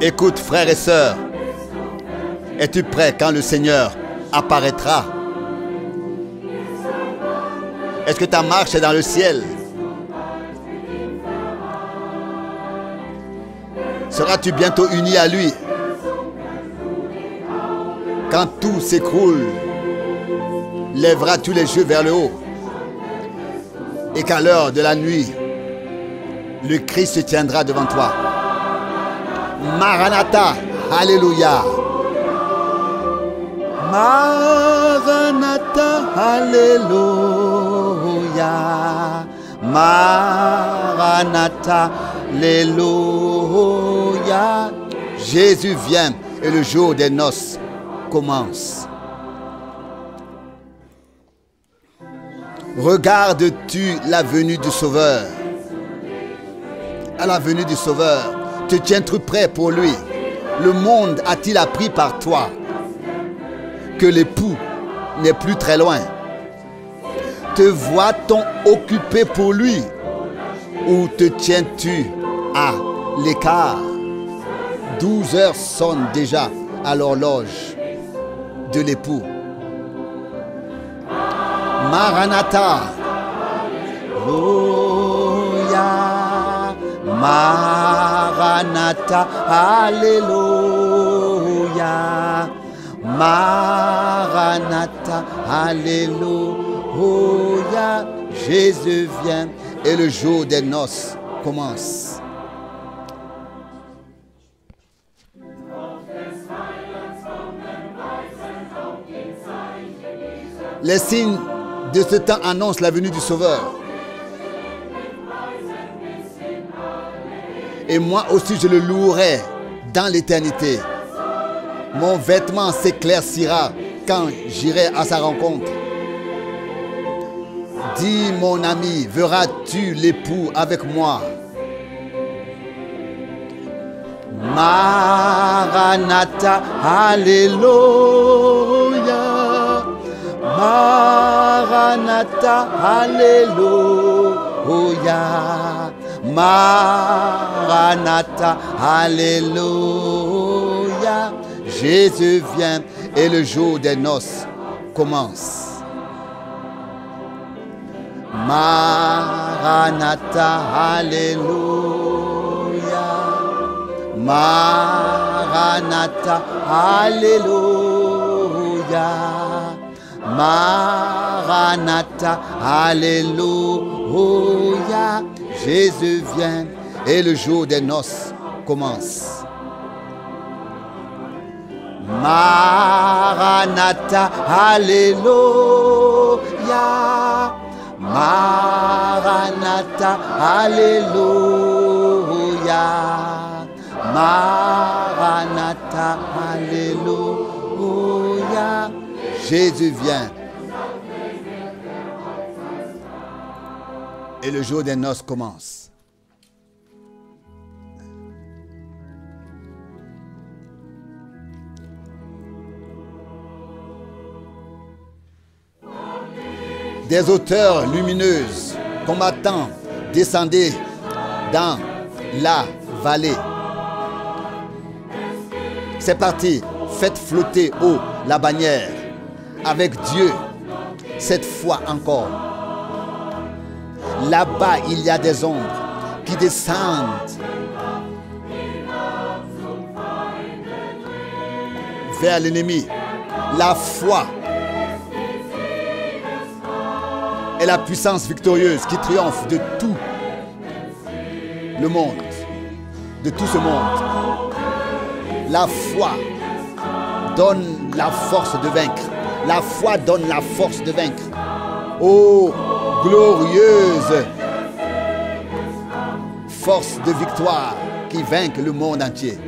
Écoute, frères et sœurs, es-tu prêt quand le Seigneur apparaîtra? Est-ce que ta marche est dans le ciel? Seras-tu bientôt uni à lui? Quand tout s'écroule, lèveras-tu les yeux vers le haut? Et qu'à l'heure de la nuit, le Christ se tiendra devant toi. Maranatha, Alléluia. Maranatha, Alléluia. Maranatha, Alléluia. Jésus vient et le jour des noces commence. Regardes-tu la venue du Sauveur? À la venue du Sauveur, te tiens-tu prêt pour lui? Le monde a-t-il appris par toi que l'époux n'est plus très loin? Te voit-on occupé pour lui ou te tiens-tu à l'écart? 12 heures sonnent déjà à l'horloge de l'époux. Maranatha, Alléluia. Maranatha, Alléluia. Maranatha, Alléluia. Jésus vient et le jour des noces commence. Les signes de ce temps annoncent la venue du Sauveur. Et moi aussi je le louerai dans l'éternité. Mon vêtement s'éclaircira quand j'irai à sa rencontre. Dis mon ami, verras-tu l'époux avec moi? Maranatha, Alléluia. Maranatha, Alléluia. Maranatha, Alléluia. Jésus vient et le jour des noces commence. Maranatha, Alléluia. Maranatha, Alléluia. Maranatha, Alléluia. Jésus vient et le jour des noces commence. Maranatha, Alléluia. Maranatha, Alléluia. Maranatha, Alléluia. Jésus vient. Et le jour des noces commence. Des hauteurs lumineuses, combattants, descendez dans la vallée. C'est parti, faites flotter haut la bannière. Avec Dieu, cette fois encore. Là-bas, il y a des ombres qui descendent vers l'ennemi. La foi est la puissance victorieuse qui triomphe de tout le monde, de tout ce monde. La foi donne la force de vaincre. La foi donne la force de vaincre. Oh, glorieuse force de victoire qui vainque le monde entier.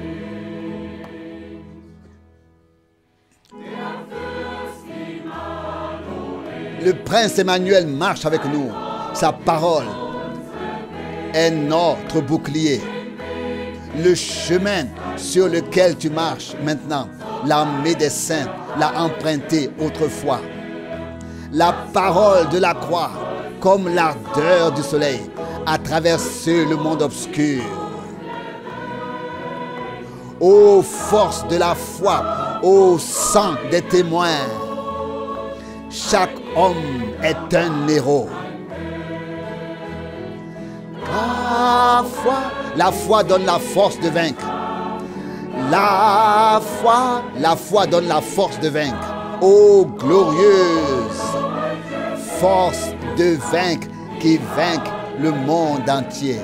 Le prince Emmanuel marche avec nous. Sa parole est notre bouclier. Le chemin sur lequel tu marches maintenant, l'armée des saints l'a emprunté autrefois. La parole de la croix, comme l'ardeur du soleil, a traversé le monde obscur. ô force de la foi, ô sang des témoins. Chaque homme est un héros. La foi donne la force de vaincre. La foi donne la force de vaincre. Ô glorieuse force de vaincre qui vainque le monde entier.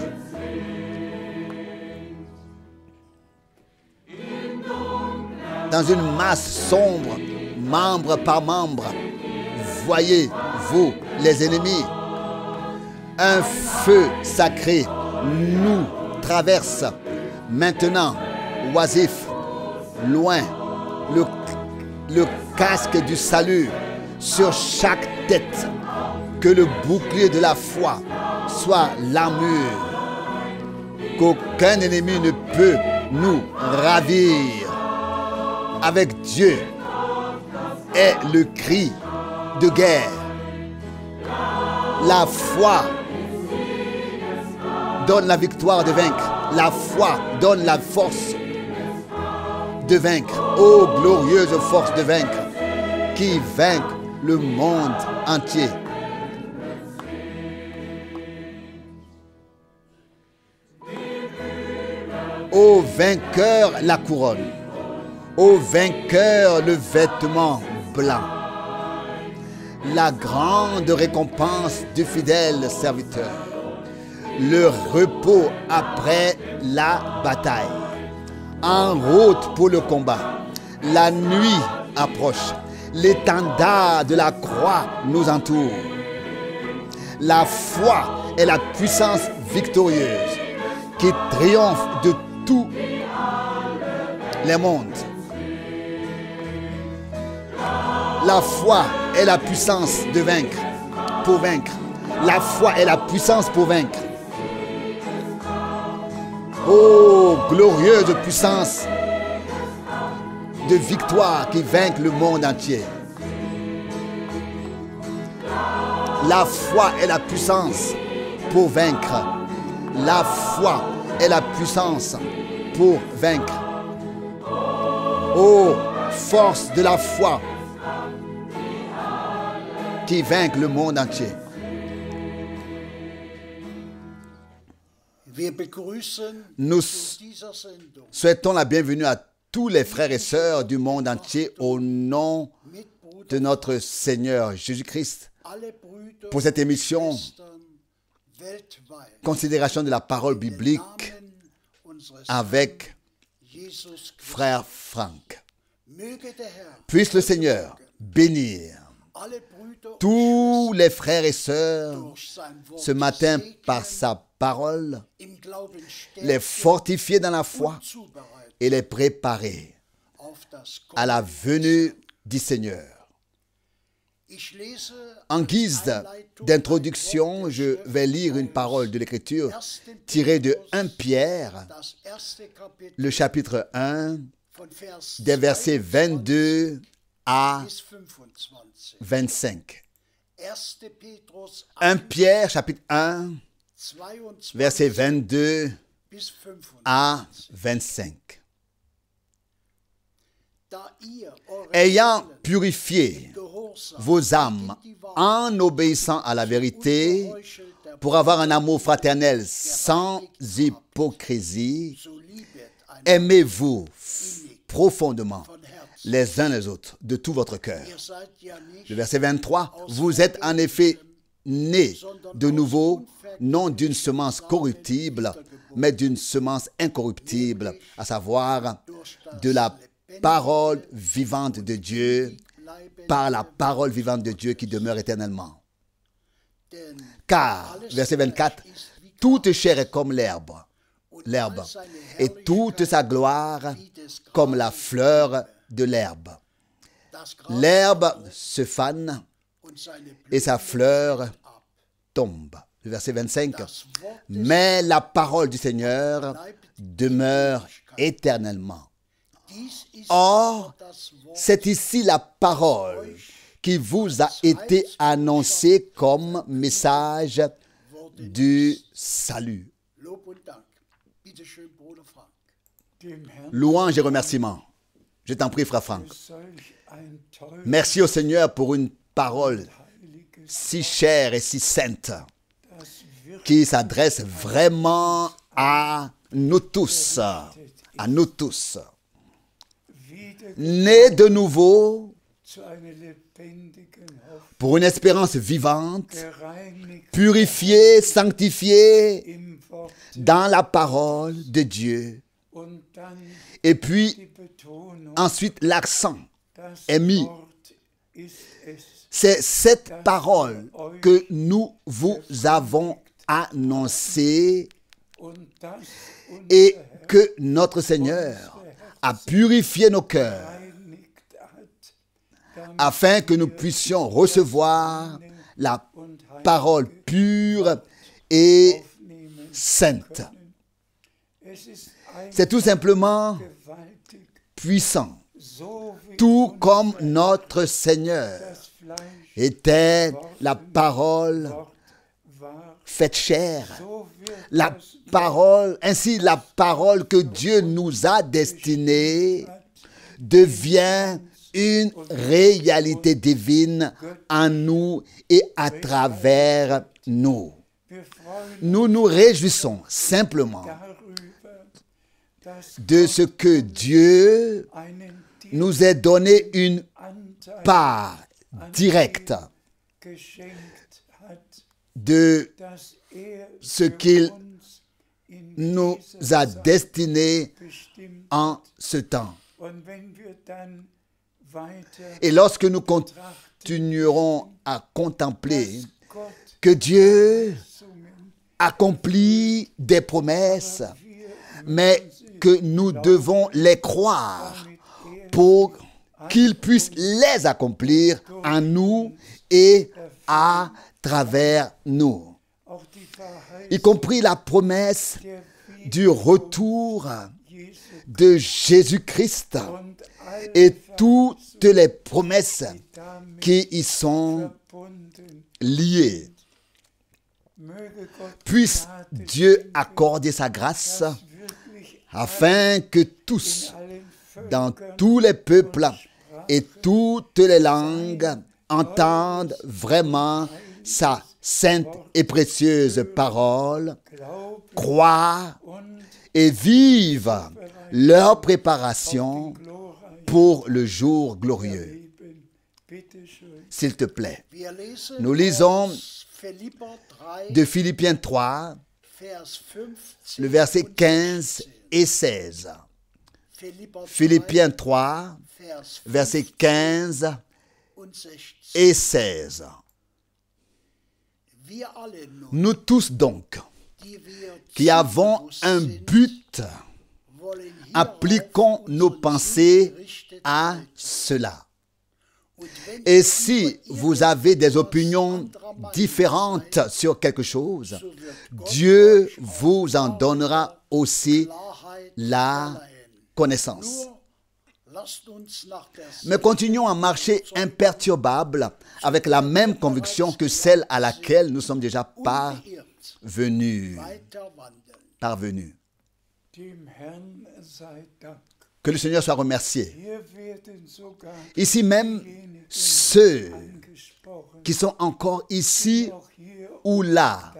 Dans une masse sombre, membre par membre, voyez-vous les ennemis. Un feu sacré nous traverse maintenant, oisif, loin, le casque du salut sur chaque tête. Que le bouclier de la foi soit l'armure. Qu'aucun ennemi ne peut nous ravir. Avec Dieu est le cri de guerre. La foi donne la victoire de vaincre. La foi donne la force de vaincre. Ô glorieuse force de vaincre qui vainque le monde entier. Ô vainqueur la couronne. Ô vainqueur le vêtement blanc. La grande récompense du fidèle serviteur. Le repos après la bataille. En route pour le combat. La nuit approche. L'étendard de la croix nous entoure. La foi est la puissance victorieuse qui triomphe de tous les mondes. La foi est la puissance de vaincre, pour vaincre. La foi est la puissance pour vaincre. Oh, glorieuse puissance de victoire qui vainque le monde entier. La foi est la puissance pour vaincre. La foi est la puissance pour vaincre. Oh, force de la foi qui vainque le monde entier. Nous souhaitons la bienvenue à tous les frères et sœurs du monde entier au nom de notre Seigneur Jésus-Christ pour cette émission considération de la parole biblique avec frère Franck. Puisse le Seigneur bénir tous les frères et sœurs ce matin par sa parole, les fortifier dans la foi et les préparer à la venue du Seigneur. En guise d'introduction, je vais lire une parole de l'Écriture tirée de 1 Pierre, le chapitre 1, des versets 22 à 25. 1 Pierre, chapitre 1, versets 22 à 25. Ayant purifié vos âmes en obéissant à la vérité, pour avoir un amour fraternel sans hypocrisie, aimez-vous profondément les uns les autres de tout votre cœur. Le verset 23, vous êtes en effet nés de nouveau, non d'une semence corruptible, mais d'une semence incorruptible, à savoir de la parole vivante de Dieu, par la parole vivante de Dieu qui demeure éternellement. Car, verset 24, toute chair est comme l'herbe, et toute sa gloire comme la fleur de l'herbe. L'herbe se fane et sa fleur tombe. Le verset 25, mais la parole du Seigneur demeure éternellement. Or, c'est ici la parole qui vous a été annoncée comme message du salut. Louange et remerciements. Je t'en prie, frère Franck. Merci au Seigneur pour une parole si chère et si sainte qui s'adresse vraiment à nous tous. À nous tous. Nés de nouveau pour une espérance vivante, purifiée, sanctifiée dans la parole de Dieu. Et puis, ensuite, l'accent est mis. C'est cette parole que nous vous avons annoncée et que notre Seigneur a purifié nos cœurs afin que nous puissions recevoir la parole pure et sainte. C'est tout simplement puissant, tout comme notre Seigneur était la parole faite chair. La parole, ainsi la parole que Dieu nous a destinée devient une réalité divine en nous et à travers nous. Nous nous réjouissons simplement de ce que Dieu nous ait donné une part directe de ce qu'il nous a destiné en ce temps. Et lorsque nous continuerons à contempler que Dieu accomplit des promesses, mais que nous devons les croire pour qu'il puisse les accomplir en nous et à travers nous. Y compris la promesse du retour de Jésus-Christ et toutes les promesses qui y sont liées. Puisse Dieu accorder sa grâce afin que tous, dans tous les peuples et toutes les langues, entendent vraiment sa sainte et précieuse parole, croient et vivent leur préparation pour le jour glorieux. S'il te plaît, nous lisons de Philippiens 3, le verset 15 et 16. Philippiens 3, verset 15 et 16. Nous tous donc, qui avons un but, appliquons nos pensées à cela. Et si vous avez des opinions différentes sur quelque chose, Dieu vous en donnera aussi la connaissance. Mais continuons à marcher imperturbables avec la même conviction que celle à laquelle nous sommes déjà parvenus. Que le Seigneur soit remercié. Ici même, ceux qui sont encore ici ou là,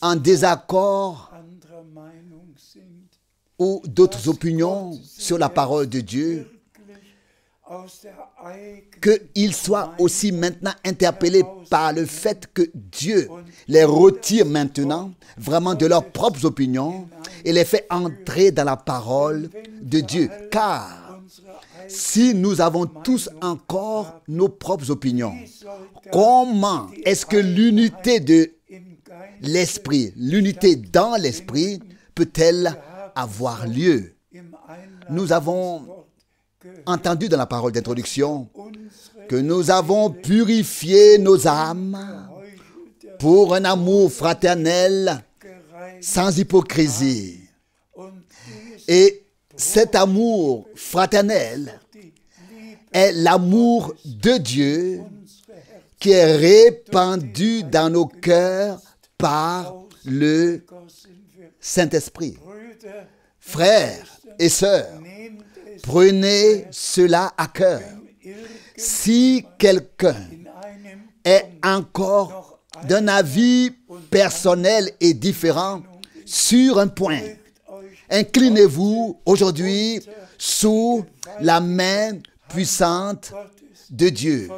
en désaccord ou d'autres opinions sur la parole de Dieu, qu'ils soient aussi maintenant interpellés par le fait que Dieu les retire maintenant vraiment de leurs propres opinions et les fait entrer dans la parole de Dieu. Car si nous avons tous encore nos propres opinions, comment est-ce que l'unité de l'esprit, l'unité dans l'esprit peut-elle avoir lieu? Nous avons entendu dans la parole d'introduction que nous avons purifié nos âmes pour un amour fraternel sans hypocrisie. Et cet amour fraternel est l'amour de Dieu qui est répandu dans nos cœurs par le Saint-Esprit. Frères et sœurs, prenez cela à cœur. Si quelqu'un est encore d'un avis personnel et différent sur un point, inclinez-vous aujourd'hui sous la main puissante de Dieu.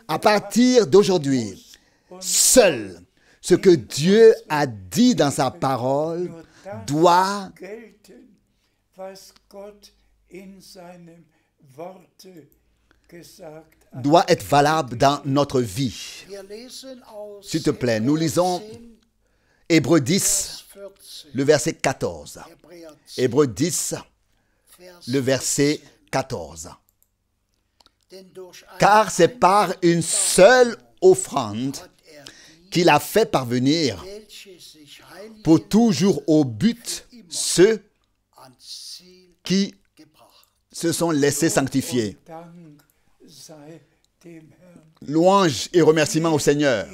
À partir d'aujourd'hui, seul ce que Dieu a dit dans sa parole doit être valable dans notre vie. S'il te plaît, nous lisons Hébreux 10, le verset 14. Hébreux 10, le verset 14. Car c'est par une seule offrande qu'il a fait parvenir pour toujours au but ceux qui se sont laissés sanctifier. Louange et remerciements au Seigneur.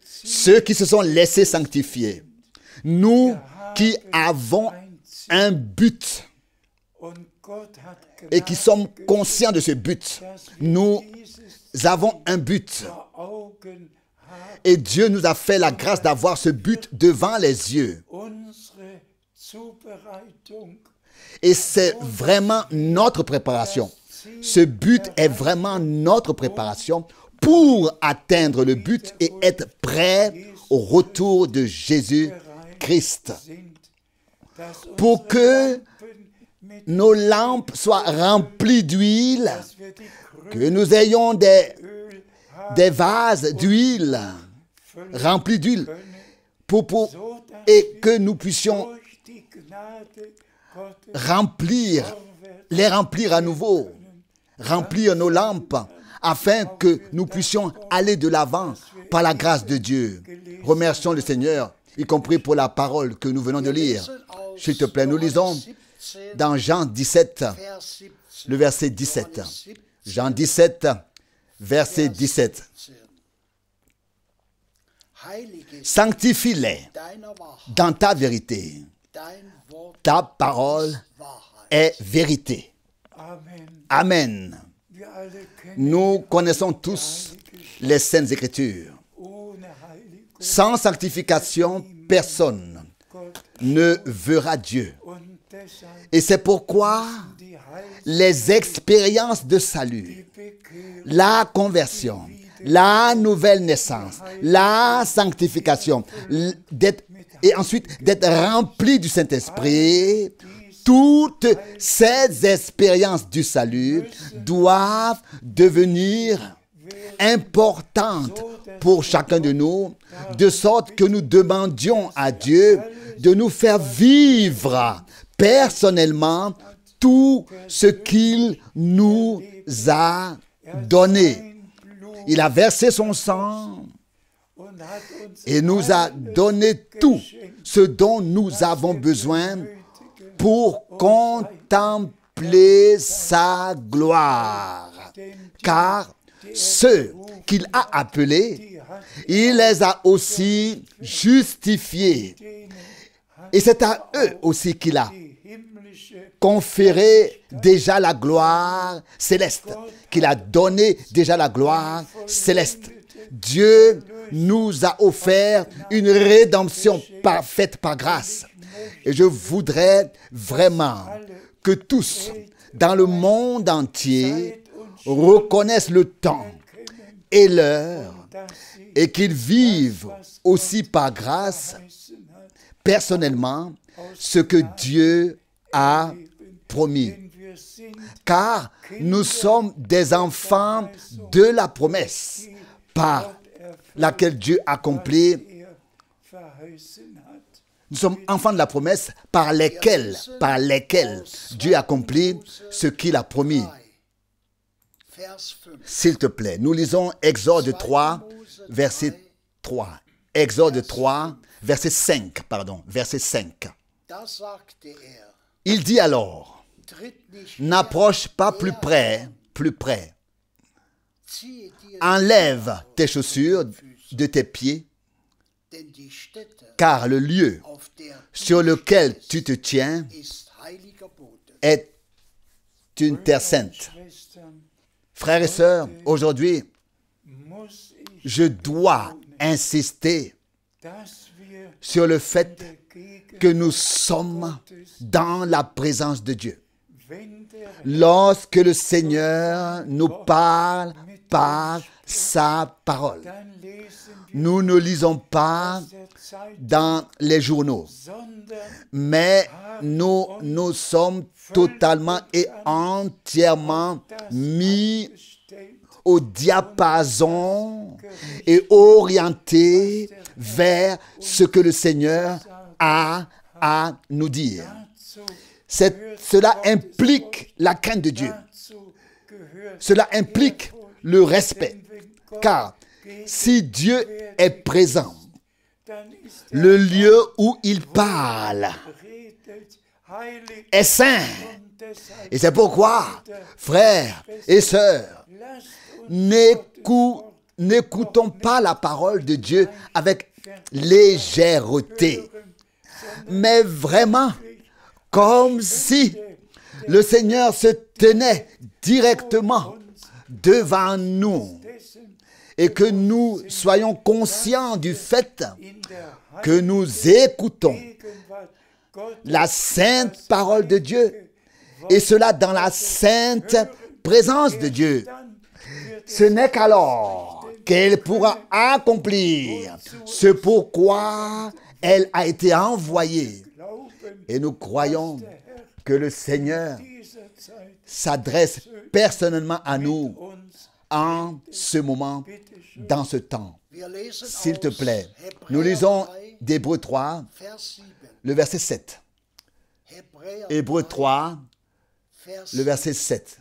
Ceux qui se sont laissés sanctifier. Nous qui avons un but et qui sommes conscients de ce but. Nous avons un but. Et Dieu nous a fait la grâce d'avoir ce but devant les yeux. Et c'est vraiment notre préparation. Ce but est vraiment notre préparation pour atteindre le but et être prêt au retour de Jésus-Christ. Pour que nos lampes soient remplies d'huile, que nous ayons des vases d'huile, remplis d'huile, et que nous puissions les remplir à nouveau, remplir nos lampes, afin que nous puissions aller de l'avant par la grâce de Dieu. Remercions le Seigneur, y compris pour la parole que nous venons de lire. S'il te plaît, nous lisons dans Jean 17, le verset 17. Jean 17, verset 17. Sanctifie-les dans ta vérité. Ta parole est vérité. Amen. Nous connaissons tous les Saintes Écritures. Sans sanctification, personne ne verra Dieu. Et c'est pourquoi les expériences de salut, la conversion, la nouvelle naissance, la sanctification, et ensuite d'être rempli du Saint-Esprit, toutes ces expériences du salut doivent devenir importantes pour chacun de nous, de sorte que nous demandions à Dieu de nous faire vivre personnellement tout ce qu'il nous a donné. Il a versé son sang et nous a donné tout ce dont nous avons besoin pour contempler sa gloire. Car ceux qu'il a appelés, il les a aussi justifiés. Et c'est à eux aussi qu'il a conféré déjà la gloire céleste, qu'il a donné déjà la gloire céleste. Dieu nous a offert une rédemption parfaite par grâce. Et je voudrais vraiment que tous, dans le monde entier, reconnaissent le temps et l'heure et qu'ils vivent aussi par grâce, personnellement, ce que Dieu a promis. Car nous sommes des enfants de la promesse par laquelle Dieu accomplit. Nous sommes enfants de la promesse par lesquels Dieu accomplit ce qu'il a promis. S'il te plaît, nous lisons Exode 3, verset 3. Exode 3, verset 5, verset 5. Il dit alors, n'approche pas plus près. Enlève tes chaussures de tes pieds, car le lieu sur lequel tu te tiens est une terre sainte. Frères et sœurs, aujourd'hui, je dois insister sur le fait que nous sommes dans la présence de Dieu. Lorsque le Seigneur nous parle par sa parole, nous ne lisons pas dans les journaux, mais nous nous sommes totalement et entièrement mis au diapason et orientés vers ce que le Seigneur a à nous dire. Cela implique la crainte de Dieu. Cela implique le respect. Car si Dieu est présent, le lieu où il parle est saint. Et c'est pourquoi, frères et sœurs, n'écoutons pas la parole de Dieu avec légèreté, mais vraiment comme si le Seigneur se tenait directement devant nous et que nous soyons conscients du fait que nous écoutons la sainte parole de Dieu et cela dans la sainte présence de Dieu. Ce n'est qu'alors qu'elle pourra accomplir ce pourquoi elle a été envoyée. Et nous croyons que le Seigneur s'adresse personnellement à nous en ce moment, dans ce temps. S'il te plaît, nous lisons d'Hébreux 3, le verset 7. Hébreux 3, le verset 7.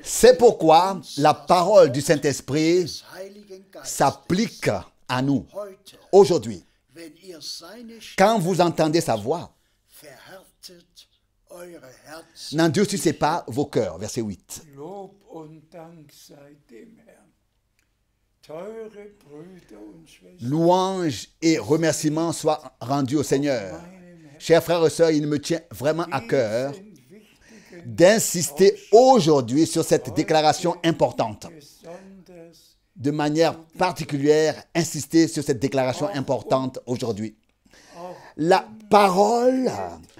C'est pourquoi la parole du Saint-Esprit s'applique à nous aujourd'hui. Quand vous entendez sa voix, n'endurcissez pas vos cœurs. Verset 8. Louange et remerciements soient rendus au Seigneur. Chers frères et sœurs, il me tient vraiment à cœur d'insister aujourd'hui sur cette déclaration importante. De manière particulière, insister sur cette déclaration importante aujourd'hui. La parole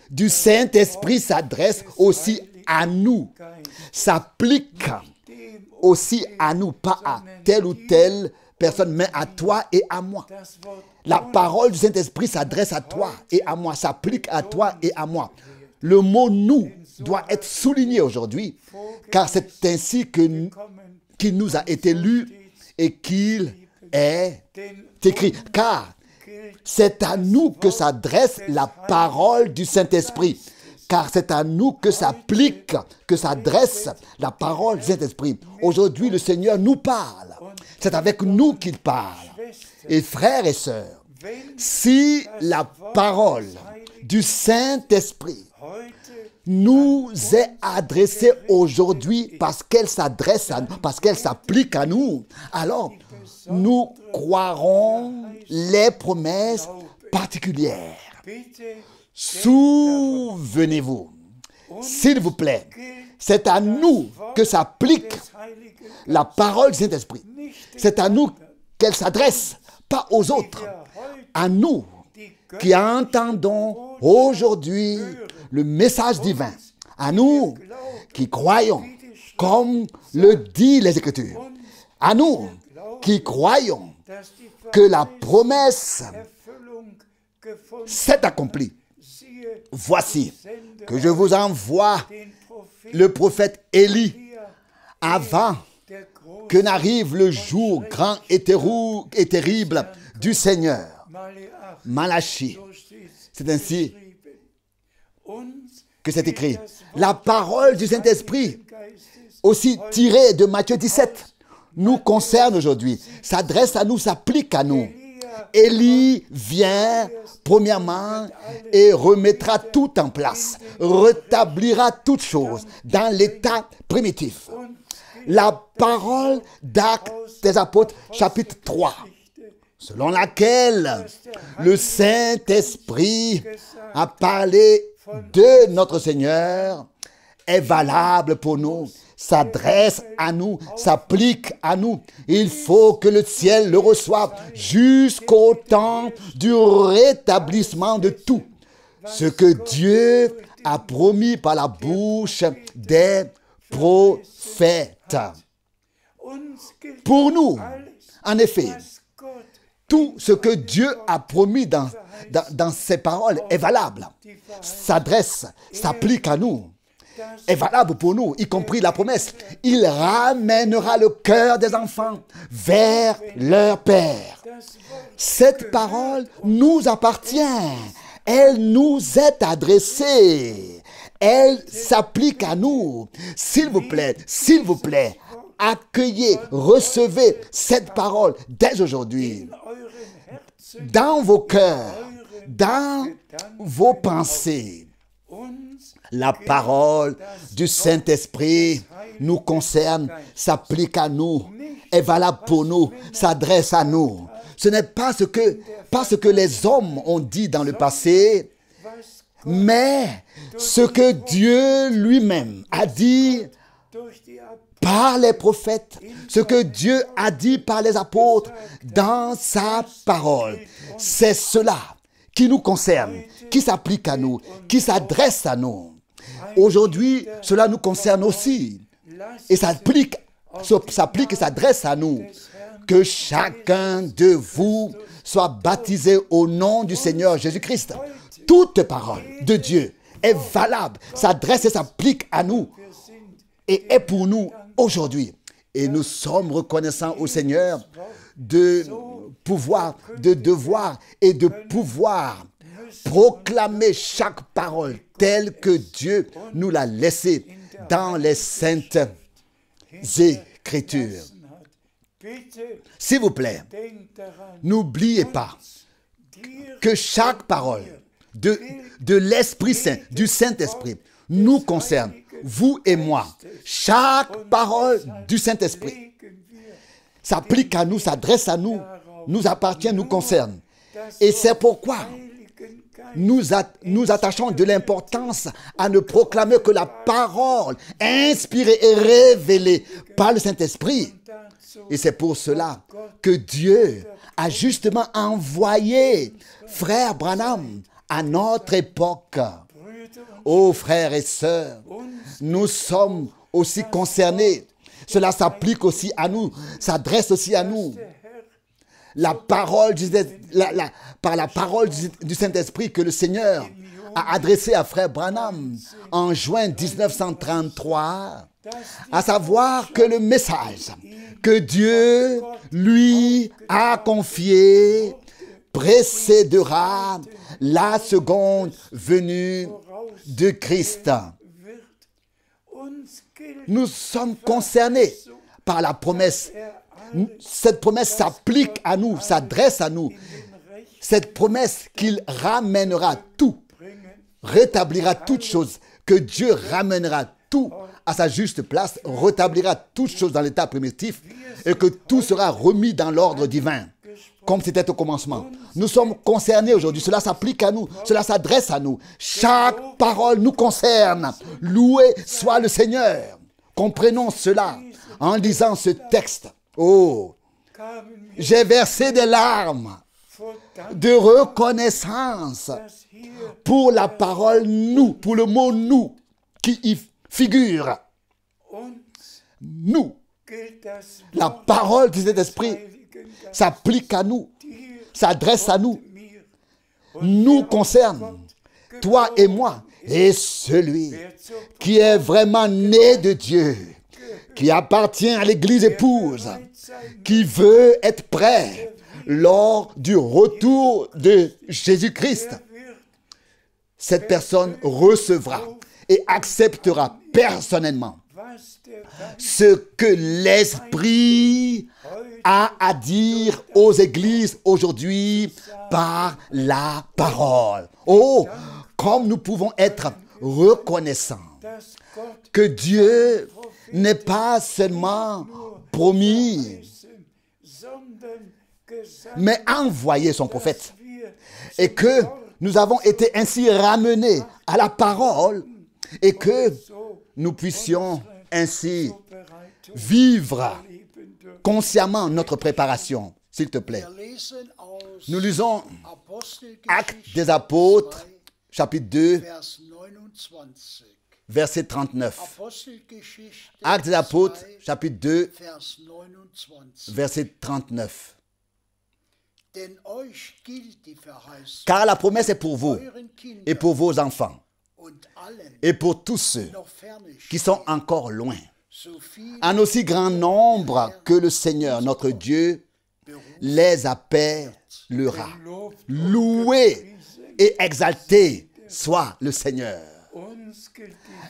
du Saint-Esprit s'adresse aussi à nous, s'applique aussi à nous, pas à telle ou telle personne, mais à toi et à moi. La parole du Saint-Esprit s'adresse à toi et à moi, s'applique à toi et à moi. Le mot « nous » doit être souligné aujourd'hui, car c'est ainsi qu'il nous a été lu et qu'il est écrit. Car c'est à nous que s'adresse la parole du Saint-Esprit. Car c'est à nous que s'applique, que s'adresse la parole du Saint-Esprit. Aujourd'hui, le Seigneur nous parle. C'est avec nous qu'il parle. Et frères et sœurs, si la parole du Saint-Esprit nous est adressée aujourd'hui parce qu'elle s'adresse à nous, parce qu'elle s'applique à nous, alors nous croirons les promesses particulières. Souvenez-vous, s'il vous plaît, c'est à nous que s'applique la parole du Saint-Esprit. C'est à nous qu'elle s'adresse, pas aux autres. À nous qui entendons aujourd'hui le message divin. À nous qui croyons, comme le dit les Écritures. À nous qui croyons que la promesse s'est accomplie. Voici que je vous envoie le prophète Élie avant que n'arrive le jour grand et terrible du Seigneur. Malachie. C'est ainsi que c'est écrit. La parole du Saint-Esprit, aussi tirée de Matthieu 17, nous concerne aujourd'hui, s'adresse à nous, s'applique à nous. Élie vient, premièrement, et remettra tout en place, rétablira toutes choses dans l'état primitif. La parole d'Actes des Apôtres, chapitre 3, selon laquelle le Saint-Esprit a parlé de notre Seigneur, est valable pour nous, s'adresse à nous, s'applique à nous. Il faut que le ciel le reçoive jusqu'au temps du rétablissement de tout. Ce que Dieu a promis par la bouche des prophètes. Pour nous, en effet, tout ce que Dieu a promis dans ses paroles est valable, s'adresse, s'applique à nous, est valable pour nous, y compris la promesse. Il ramènera le cœur des enfants vers leur Père. Cette parole nous appartient. Elle nous est adressée. Elle s'applique à nous. S'il vous plaît, accueillez, recevez cette parole dès aujourd'hui. Dans vos cœurs, dans vos pensées. La parole du Saint-Esprit nous concerne, s'applique à nous, est valable pour nous, s'adresse à nous. Ce n'est pas ce que les hommes ont dit dans le passé, mais ce que Dieu lui-même a dit par les prophètes, ce que Dieu a dit par les apôtres dans sa parole. C'est cela qui nous concerne, qui s'applique à nous, qui s'adresse à nous. Aujourd'hui, cela nous concerne aussi. Et s'applique et s'adresse à nous. Que chacun de vous soit baptisé au nom du Seigneur Jésus-Christ. Toute parole de Dieu est valable, s'adresse et s'applique à nous et est pour nous aujourd'hui. Et nous sommes reconnaissants au Seigneur de pouvoir, de devoir et de pouvoir proclamer chaque parole telle que Dieu nous l'a laissée dans les saintes Écritures. S'il vous plaît, n'oubliez pas que chaque parole de l'Esprit Saint, du Saint-Esprit, nous concerne, vous et moi. Chaque parole du Saint-Esprit s'applique à nous, s'adresse à nous, nous appartient, nous concerne. Et c'est pourquoi nous attachons de l'importance à ne proclamer que la parole inspirée et révélée par le Saint-Esprit. Et c'est pour cela que Dieu a justement envoyé Frère Branham à notre époque. Oh frères et sœurs, nous sommes aussi concernés. Cela s'applique aussi à nous, s'adresse aussi à nous. La parole, par la parole du Saint-Esprit que le Seigneur a adressée à Frère Branham en juin 1933, à savoir que le message que Dieu lui a confié précédera la seconde venue de Christ. Nous sommes concernés par la promesse. Cette promesse s'applique à nous, s'adresse à nous. Cette promesse qu'il ramènera tout, rétablira toutes choses, que Dieu ramènera tout à sa juste place, rétablira toutes choses dans l'état primitif et que tout sera remis dans l'ordre divin, comme c'était au commencement. Nous sommes concernés aujourd'hui, cela s'applique à nous, cela s'adresse à nous. Chaque parole nous concerne. Loué soit le Seigneur. Comprenons cela en lisant ce texte. Oh, j'ai versé des larmes de reconnaissance pour la parole nous, pour le mot nous qui y figure. Nous, la parole du Saint-Esprit s'applique à nous, s'adresse à nous, nous concerne, toi et moi, et celui qui est vraiment né de Dieu, qui appartient à l'Église épouse, qui veut être prêt lors du retour de Jésus-Christ. Cette personne recevra et acceptera personnellement ce que l'Esprit a à dire aux églises aujourd'hui par la parole. Oh, comme nous pouvons être reconnaissants que mais a envoyé son prophète. Et que nous avons été ainsi ramenés à la parole et que nous puissions ainsi vivre consciemment notre préparation. S'il te plaît. Nous lisons Actes des Apôtres, chapitre 2, verset 39. Actes des Apôtres, chapitre 2, verset 39. Car la promesse est pour vous et pour vos enfants et pour tous ceux qui sont encore loin, en aussi grand nombre que le Seigneur, notre Dieu, les appellera. Loué et exalté soit le Seigneur.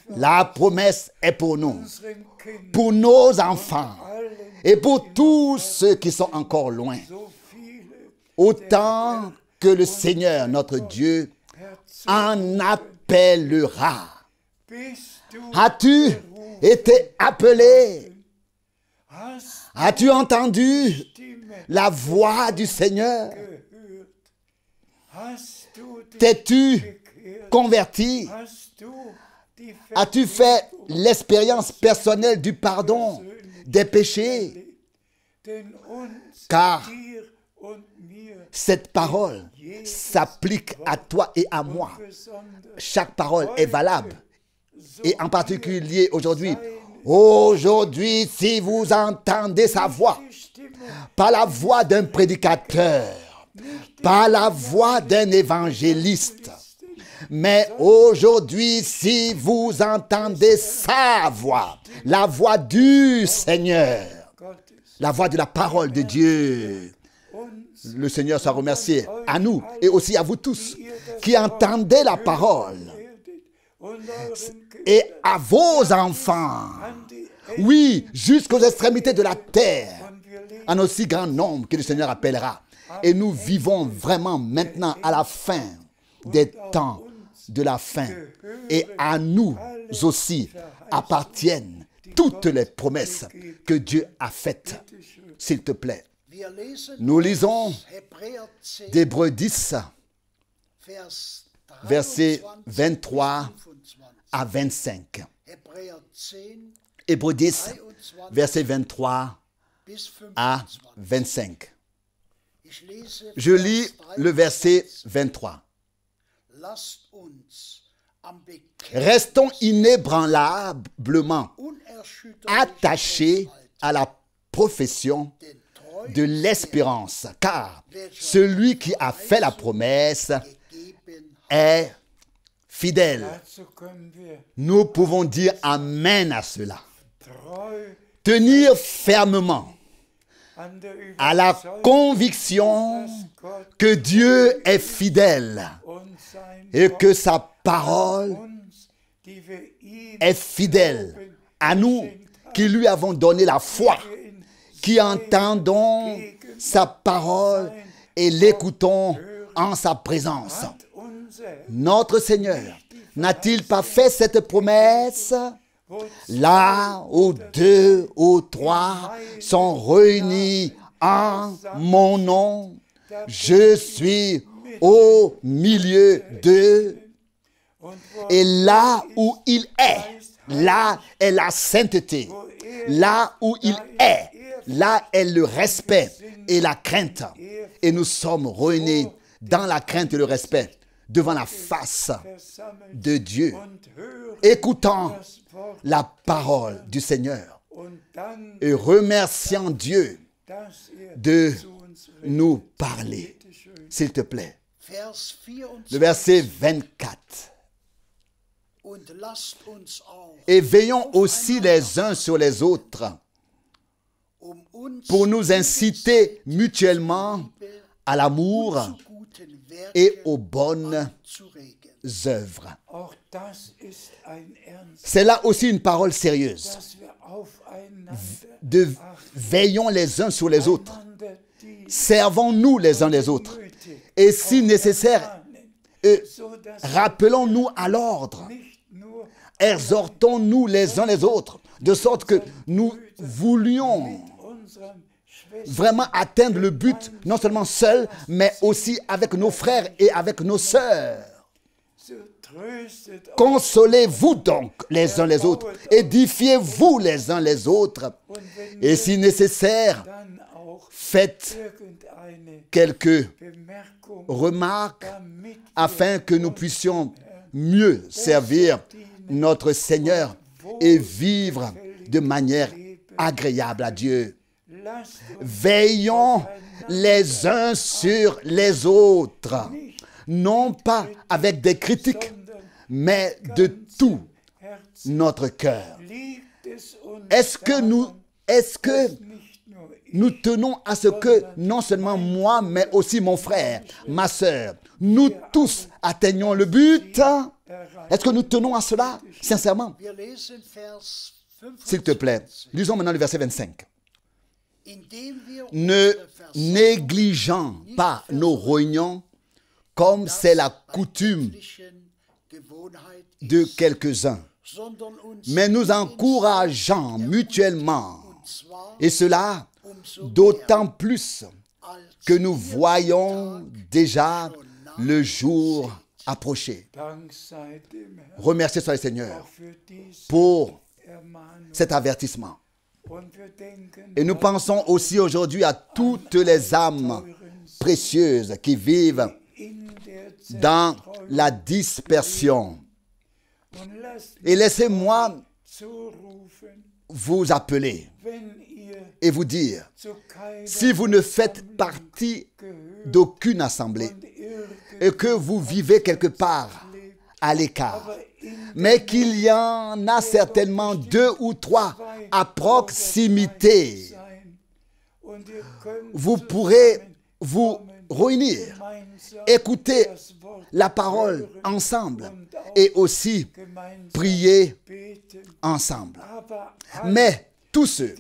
La promesse est pour nous, pour nos enfants et pour tous ceux qui sont encore loin. Autant que le Seigneur, notre Dieu, en appellera. As-tu été appelé? As-tu entendu la voix du Seigneur? T'es-tu converti? As-tu fait l'expérience personnelle du pardon des péchés? Car cette parole s'applique à toi et à moi. Chaque parole est valable. Et en particulier aujourd'hui. Aujourd'hui, si vous entendez sa voix, pas la voix d'un prédicateur, pas la voix d'un évangéliste, mais aujourd'hui, si vous entendez sa voix, la voix du Seigneur, la voix de la parole de Dieu, le Seigneur soit remercié à nous et aussi à vous tous qui entendez la parole et à vos enfants, oui, jusqu'aux extrémités de la terre, en aussi grand nombre que le Seigneur appellera. Et nous vivons vraiment maintenant à la fin des temps de la fin. Et à nous aussi appartiennent toutes les promesses que Dieu a faites. S'il te plaît. Nous lisons d'Hébreux 10, versets 23 à 25. Hébreux 10, versets 23 à 25. Je lis le verset 23. Restons inébranlablement attachés à la profession de l'espérance, car celui qui a fait la promesse est fidèle. Nous pouvons dire Amen à cela. Tenir fermement à la conviction que Dieu est fidèle et que sa parole est fidèle à nous qui lui avons donné la foi, qui entendons sa parole et l'écoutons en sa présence. Notre Seigneur n'a-t-il pas fait cette promesse? Là où 2 ou 3 sont réunis en mon nom, je suis au milieu d'eux. Et là où il est, là est la sainteté. Là où il est, là est le respect et la crainte. Et nous sommes réunis dans la crainte et le respect devant la face de Dieu, écoutant la parole du Seigneur et remerciant Dieu de nous parler. S'il te plaît. Le verset 24. Et veillons aussi les uns sur les autres pour nous inciter mutuellement à l'amour et aux bonnes œuvres. C'est là aussi une parole sérieuse. Veillons les uns sur les autres. Servons-nous les uns les autres. Et si nécessaire, rappelons-nous à l'ordre. Exhortons-nous les uns les autres, de sorte que nous voulions vraiment atteindre le but, non seulement seul, mais aussi avec nos frères et avec nos sœurs. Consolez-vous donc les uns les autres, édifiez-vous les uns les autres, et si nécessaire, faites quelques remarques afin que nous puissions mieux servir notre Seigneur et vivre de manière agréable à Dieu. Veillons les uns sur les autres, non pas avec des critiques, mais de tout notre cœur. Est-ce que nous tenons à ce que non seulement moi, mais aussi mon frère, ma sœur, nous tous atteignons le but? Est-ce que nous tenons à cela, sincèrement? S'il te plaît, lisons maintenant le verset 25. Ne négligeant pas nos réunions, comme c'est la coutume de quelques-uns, mais nous encourageant mutuellement, et cela d'autant plus que nous voyons déjà le jour approcher. Remerciez soit le Seigneur pour cet avertissement. Et nous pensons aussi aujourd'hui à toutes les âmes précieuses qui vivent dans la dispersion. Et laissez-moi vous appeler et vous dire, si vous ne faites partie d'aucune assemblée et que vous vivez quelque part à l'écart, mais qu'il y en a certainement 2 ou 3 à proximité, vous pourrez vous réunir, écouter la parole ensemble et aussi prier ensemble. Mais tous ceux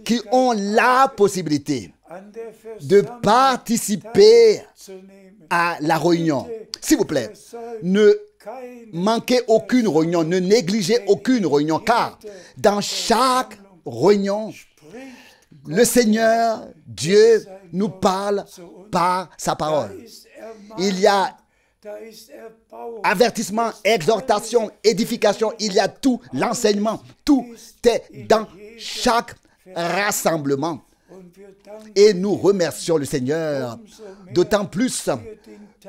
qui ont la possibilité de participer à la réunion, s'il vous plaît, ne manquez aucune réunion, ne négligez aucune réunion, car dans chaque réunion, le Seigneur, Dieu, nous parle par sa parole. Il y a avertissement, exhortation, édification, il y a tout, l'enseignement, tout est dans chaque rassemblement. Et nous remercions le Seigneur, d'autant plus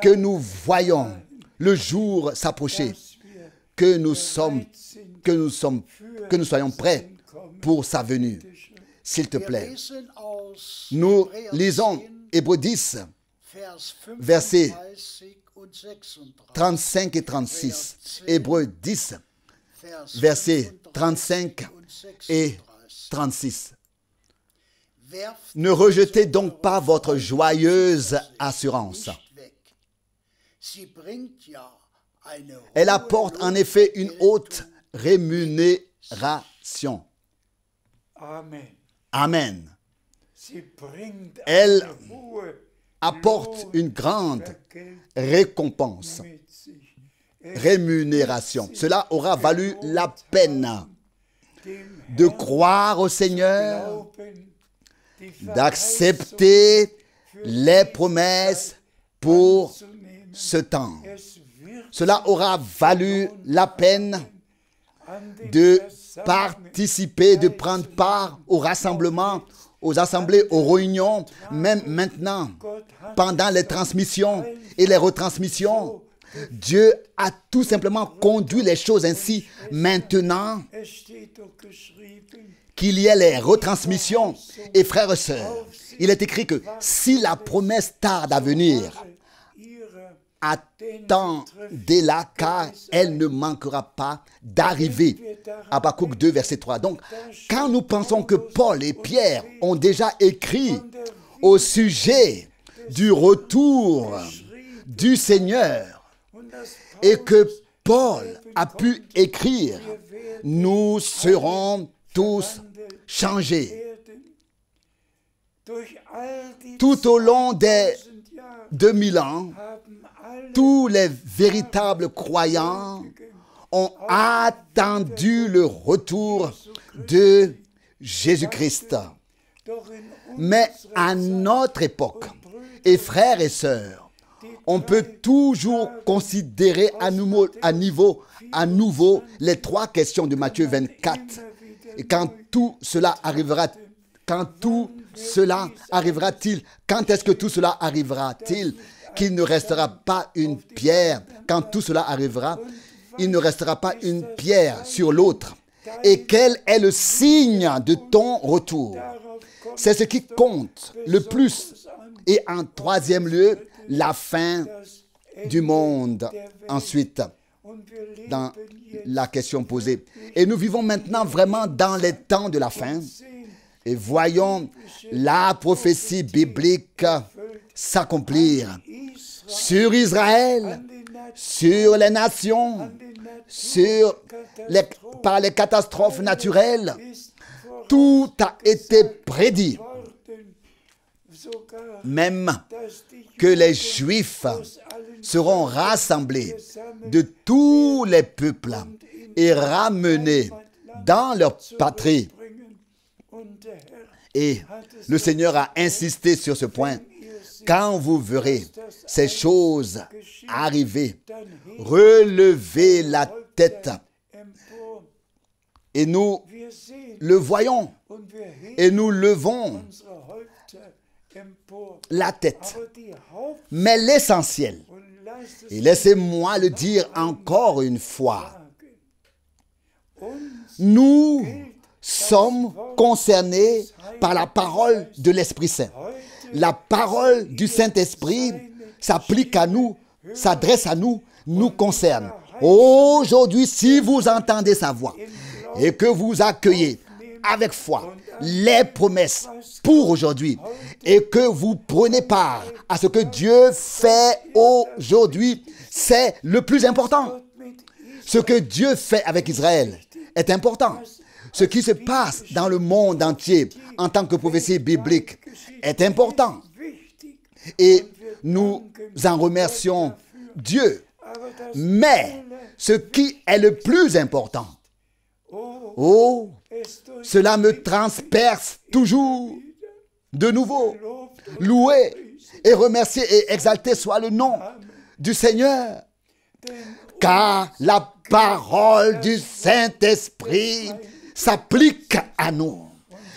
que nous voyons le jour s'approcher, que nous soyons prêts pour sa venue. S'il te plaît, nous lisons Hébreux 10, versets 35 et 36. Hébreux 10, versets 35 et 36. Ne rejetez donc pas votre joyeuse assurance. Elle apporte en effet une haute rémunération. Amen. Elle apporte une grande récompense, rémunération. Cela aura valu la peine de croire au Seigneur, d'accepter les promesses pour ce temps. Cela aura valu la peine de participer, de prendre part au rassemblement, aux assemblées, aux réunions, même maintenant, pendant les transmissions et les retransmissions. Dieu a tout simplement conduit les choses ainsi. Maintenant qu'il y ait les retransmissions, et frères et sœurs, il est écrit que si la promesse tarde à venir, attendez-la, car elle ne manquera pas d'arriver. Habakkuk 2, verset 3. Donc, quand nous pensons que Paul et Pierre ont déjà écrit au sujet du retour du Seigneur et que Paul a pu écrire, nous serons tous changés. Tout au long des 2000 ans, tous les véritables croyants ont attendu le retour de Jésus-Christ. Mais à notre époque, et frères et sœurs, on peut toujours considérer à nouveau les trois questions de Matthieu 24. Et quand tout cela arrivera-t-il? Quand est-ce que tout cela arrivera-t-il? Qu'il ne restera pas une pierre. Quand tout cela arrivera, il ne restera pas une pierre sur l'autre. Et quel est le signe de ton retour? C'est ce qui compte le plus. Et en troisième lieu, la fin du monde. Ensuite, dans la question posée. Et nous vivons maintenant vraiment dans les temps de la fin. Et voyons la prophétie biblique s'accomplir sur Israël, sur les nations, par les catastrophes naturelles. Tout a été prédit. Même que les Juifs seront rassemblés de tous les peuples et ramenés dans leur patrie. Et le Seigneur a insisté sur ce point. Quand vous verrez ces choses arriver, relevez la tête. Et nous le voyons. Et nous levons la tête. Mais l'essentiel, et laissez-moi le dire encore une fois, nous sommes concernés par la parole de l'Esprit Saint. La parole du Saint-Esprit s'applique à nous, s'adresse à nous, nous concerne. Aujourd'hui, si vous entendez sa voix et que vous accueillez avec foi les promesses pour aujourd'hui et que vous prenez part à ce que Dieu fait aujourd'hui, c'est le plus important. Ce que Dieu fait avec Israël est important. Ce qui se passe dans le monde entier en tant que prophétie biblique est important. Et nous en remercions Dieu. Mais ce qui est le plus important, cela me transperce toujours de nouveau. Loué et remercié et exalté soit le nom du Seigneur. Car la parole du Saint-Esprit s'applique à nous,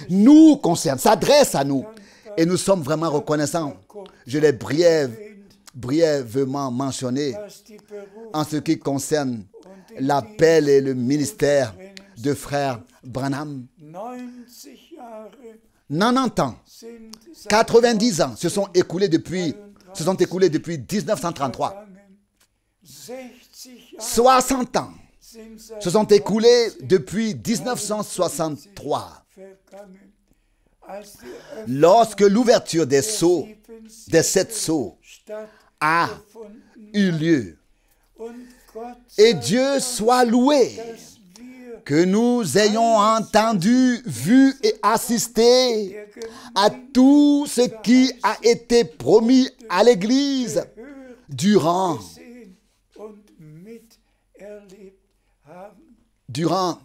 nous concerne, s'adresse à nous. Et nous sommes vraiment reconnaissants. Je l'ai brièvement mentionné en ce qui concerne l'appel et le ministère de frère Branham. 90 ans, 90 ans se sont écoulés depuis 1933. 60 ans se sont écoulés depuis 1963. Lorsque l'ouverture des 7 sceaux a eu lieu. Et Dieu soit loué que nous ayons entendu, vu et assisté à tout ce qui a été promis à l'Église durant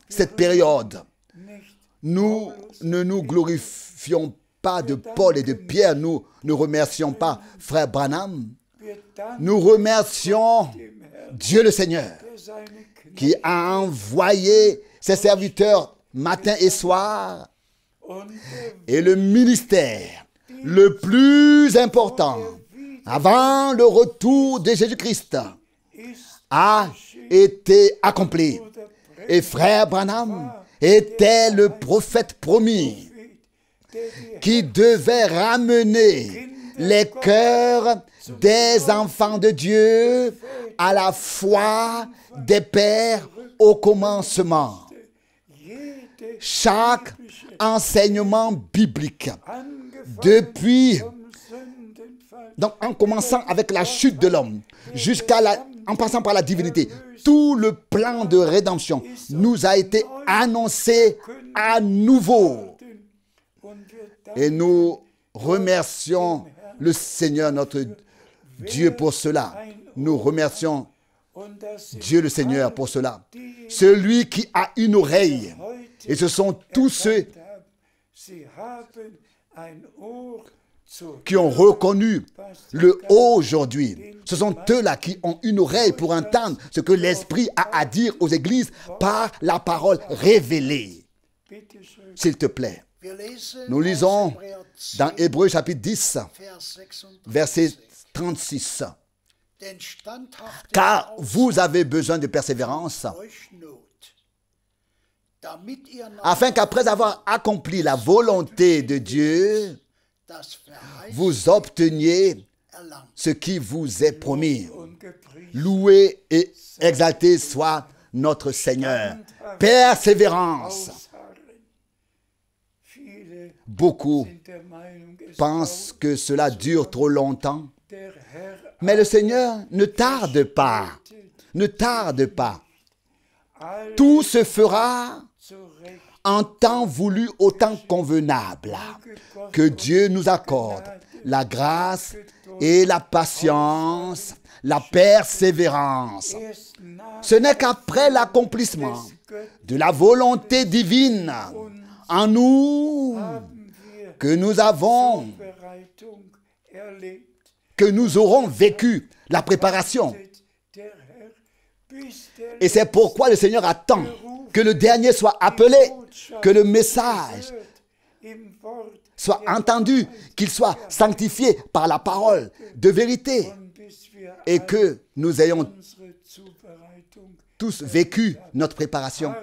cette période. Nous ne nous glorifions pas de Paul et de Pierre, nous ne remercions pas frère Branham. Nous remercions Dieu le Seigneur qui a envoyé ses serviteurs matin et soir. Et le ministère le plus important avant le retour de Jésus-Christ a été accompli. Et frère Branham était le prophète promis qui devait ramener les cœurs des enfants de Dieu à la foi des pères au commencement. Chaque enseignement biblique, donc en commençant avec la chute de l'homme, en passant par la divinité, tout le plan de rédemption nous a été annoncé à nouveau. Et nous remercions le Seigneur notre Dieu pour cela. Nous remercions Dieu le Seigneur pour cela. Celui qui a une oreille, et ce sont tous ceux qui ont reconnu le aujourd'hui. Ce sont eux-là qui ont une oreille pour entendre ce que l'Esprit a à dire aux églises par la parole révélée. S'il te plaît. Nous lisons dans Hébreux chapitre 10, verset 36. Car vous avez besoin de persévérance, afin qu'après avoir accompli la volonté de Dieu, vous obteniez ce qui vous est promis. Loué et exalté soit notre Seigneur. Persévérance. Beaucoup pensent que cela dure trop longtemps, mais le Seigneur ne tarde pas. Ne tarde pas. Tout se fera en temps voulu, au temps convenable. Que Dieu nous accorde la grâce et la patience, la persévérance. Ce n'est qu'après l'accomplissement de la volonté divine en nous que nous aurons vécu la préparation. Et c'est pourquoi le Seigneur attend que le dernier soit appelé, que le message soit entendu, qu'il soit sanctifié par la parole de vérité et que nous ayons tous vécu notre préparation.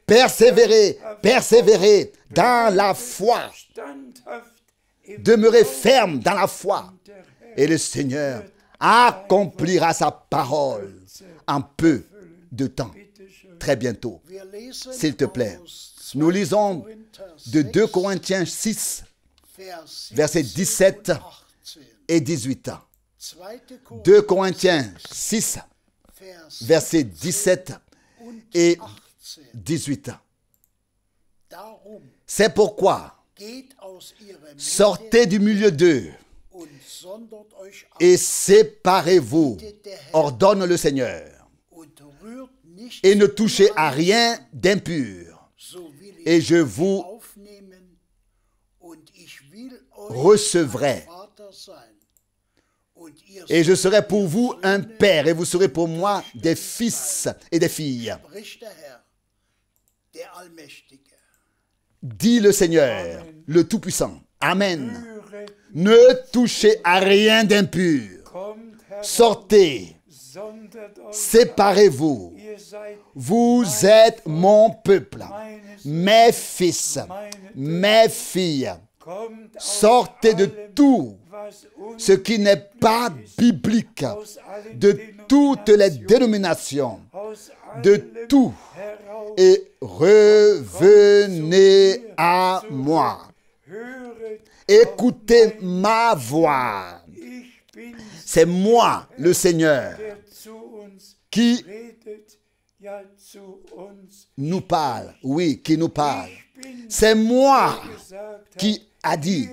Persévérer, persévérer dans la foi. Demeurer ferme dans la foi. Et le Seigneur accomplira sa parole en peu de temps. Très bientôt. S'il te plaît. Nous lisons de 2 Corinthiens 6, versets 17 et 18. 2 Corinthiens 6, versets 17 et 18. C'est pourquoi, sortez du milieu d'eux et séparez-vous, ordonne le Seigneur, et ne touchez à rien d'impur, et je vous recevrai. Et je serai pour vous un père, et vous serez pour moi des fils et des filles. Dit le Seigneur, le Tout-Puissant. Amen. Ne touchez à rien d'impur. Sortez. Séparez-vous. Vous êtes mon peuple, mes fils, mes filles. Sortez de tout ce qui n'est pas biblique, de toutes les dénominations, de tout, et revenez à moi. Écoutez ma voix. C'est moi, le Seigneur, qui nous parle. Oui, qui nous parle. C'est moi qui a dit.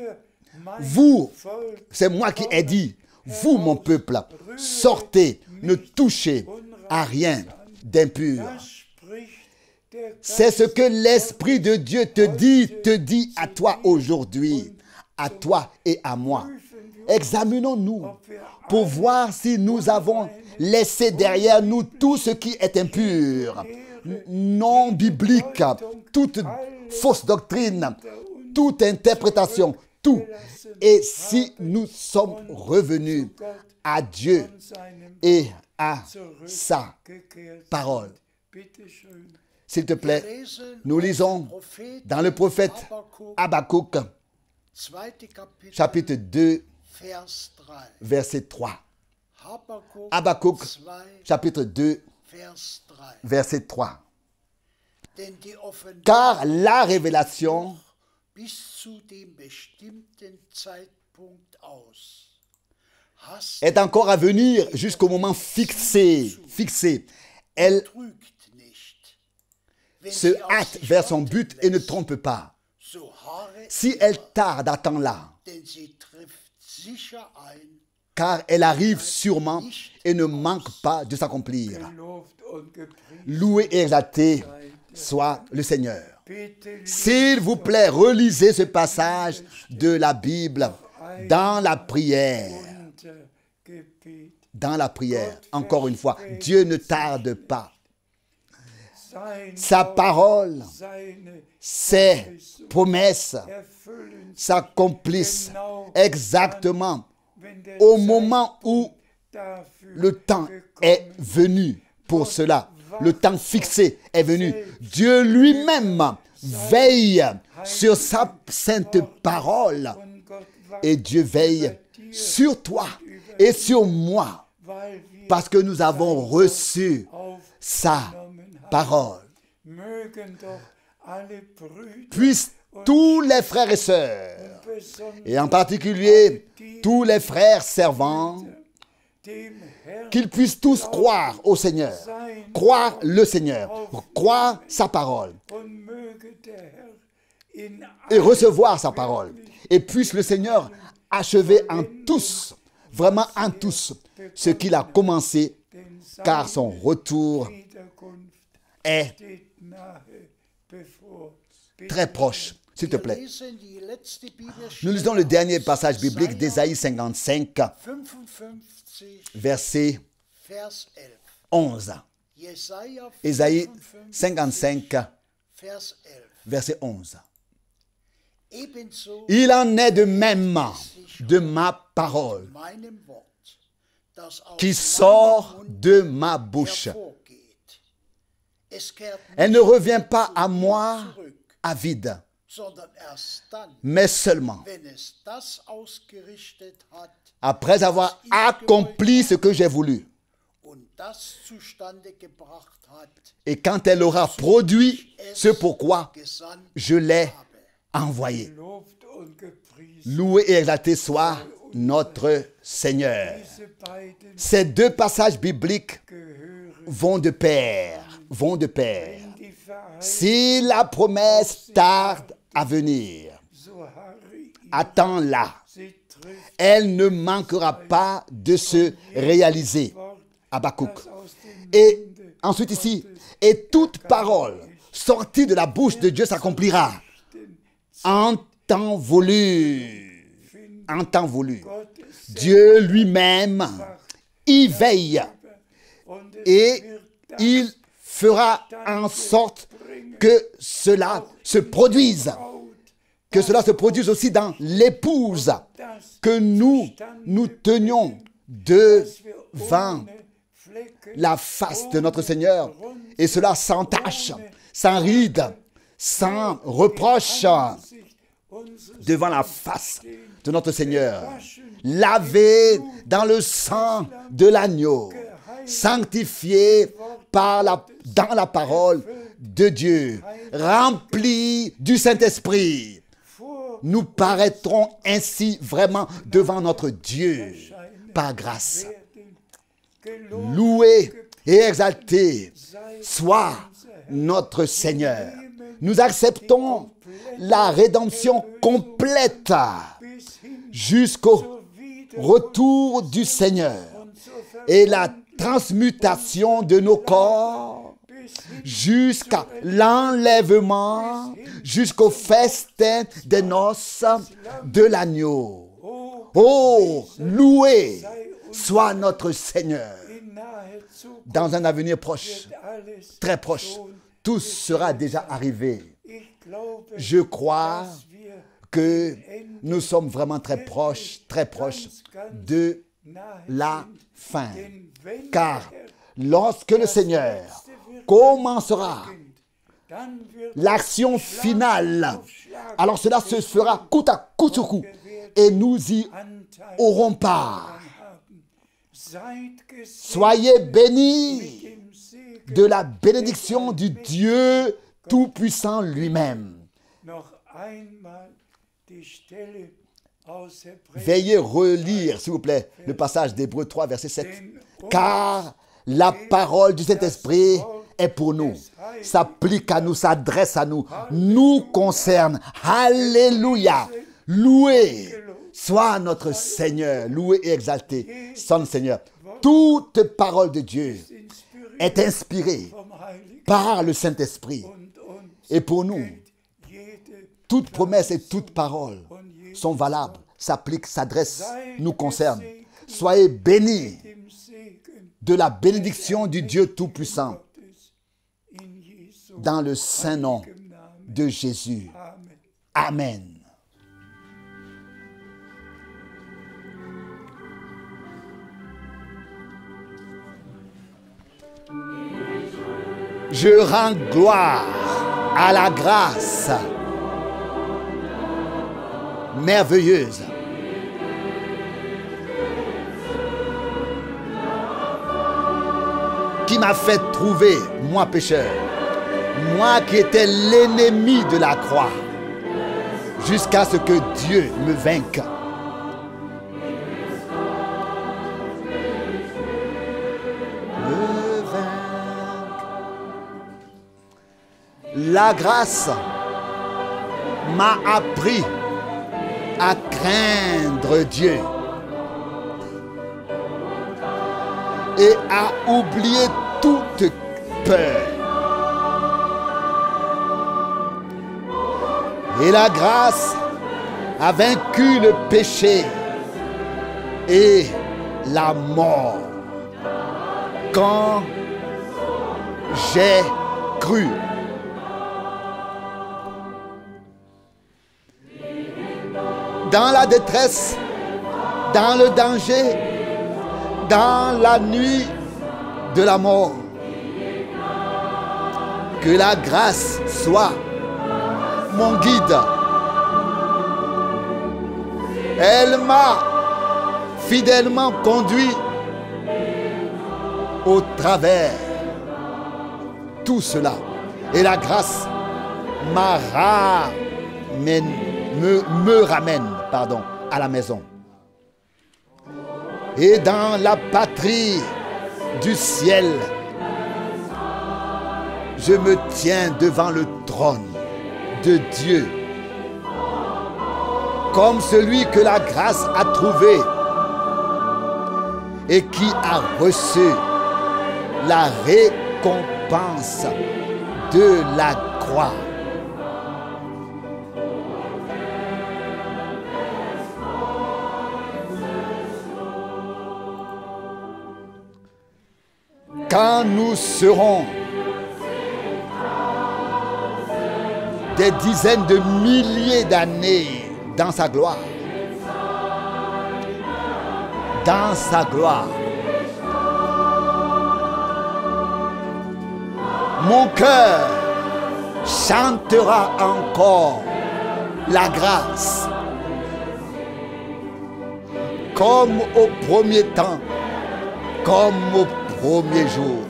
Vous, c'est moi qui ai dit. Vous, mon peuple, sortez, ne touchez à rien d'impur. C'est ce que l'Esprit de Dieu te dit à toi aujourd'hui, à toi et à moi. Examinons-nous pour voir si nous avons laissé derrière nous tout ce qui est impur, non biblique, toute fausse doctrine, toute interprétation, tout. Et si nous sommes revenus à Dieu et à sa parole. S'il te plaît, nous lisons dans le prophète Habakkuk, chapitre 2, verset 3. Habakkuk, chapitre 2, verset 3. Car la révélation est encore à venir jusqu'au moment fixé. Elle se hâte vers son but et ne trompe pas. Si elle tarde, attends-la. Car elle arrive sûrement et ne manque pas de s'accomplir. Loué et exalté soit le Seigneur. S'il vous plaît, relisez ce passage de la Bible dans la prière. Dans la prière, encore une fois, Dieu ne tarde pas. Sa parole, ses promesses s'accomplissent exactement au moment où le temps est venu pour cela. Le temps fixé est venu. Dieu lui-même veille sur sa sainte parole. Et Dieu veille sur toi et sur moi parce que nous avons reçu sa parole. Puissent tous les frères et sœurs, et en particulier tous les frères servants, qu'ils puissent tous croire au Seigneur, croire le Seigneur, croire sa parole et recevoir sa parole. Et puisse le Seigneur achever en tous, vraiment en tous, ce qu'il a commencé, car son retour est très proche. S'il te plaît. Nous lisons le dernier passage biblique d'Ésaïe 55, verset 11. Ésaïe 55, verset 11. Il en est de même de ma parole qui sort de ma bouche. Elle ne revient pas à moi à vide, mais seulement après avoir accompli ce que j'ai voulu. Et quand elle aura produit ce pourquoi je l'ai envoyé. Loué et exalté soit notre Seigneur. Ces deux passages bibliques vont de pair. Vont de pair. Si la promesse tarde à venir, attends-la. Elle ne manquera pas de se réaliser. Habakkuk. Et ensuite ici, et toute parole sortie de la bouche de Dieu s'accomplira en temps voulu. En temps voulu. Dieu lui-même y veille et il fera en sorte que cela se produise. Que cela se produise aussi dans l'épouse que nous tenions devant la face de notre Seigneur. Et cela sans tache, sans ride, sans reproche devant la face de notre Seigneur. Lavé dans le sang de l'agneau, sanctifié dans la parole de Dieu, rempli du Saint-Esprit. Nous paraîtrons ainsi vraiment devant notre Dieu par grâce. Loué et exalté soit notre Seigneur. Nous acceptons la rédemption complète jusqu'au retour du Seigneur et la transmutation de nos corps jusqu'à l'enlèvement, jusqu'au festin des noces de l'agneau. Oh, loué soit notre Seigneur. Dans un avenir proche, très proche, tout sera déjà arrivé. Je crois que nous sommes vraiment très proches de la fin. Car lorsque le Seigneur commencera l'action finale, alors cela se fera coup sur coup et nous y aurons part. Soyez bénis de la bénédiction du Dieu Tout-Puissant lui-même. Veuillez relire, s'il vous plaît, le passage d'Hébreux 3, verset 7. Car la parole du Saint-Esprit est pour nous, s'applique à nous, s'adresse à nous, nous concerne. Alléluia! Loué soit notre Seigneur, loué et exalté, son Seigneur. Toute parole de Dieu est inspirée par le Saint-Esprit. Et pour nous, toute promesse et toute parole sont valables, s'appliquent, s'adressent, nous concernent. Soyez bénis de la bénédiction du Dieu Tout-Puissant dans le saint nom de Jésus. Amen. Je rends gloire à la grâce merveilleuse qui m'a fait trouver, moi pécheur, moi qui étais l'ennemi de la croix, jusqu'à ce que Dieu me vainque. La grâce m'a appris à craindre Dieu et à oublier toute peur. Et la grâce a vaincu le péché et la mort quand j'ai cru. Dans la détresse, dans le danger, dans la nuit de la mort. Que la grâce soit mon guide. Elle m'a fidèlement conduit au travers tout cela. Et la grâce me ramène à la maison. Et dans la patrie du ciel, je me tiens devant le trône de Dieu, comme celui que la grâce a trouvé et qui a reçu la récompense de la croix. Quand nous serons des dizaines de milliers d'années dans sa gloire, mon cœur chantera encore la grâce, comme au premier temps, comme au premier jour.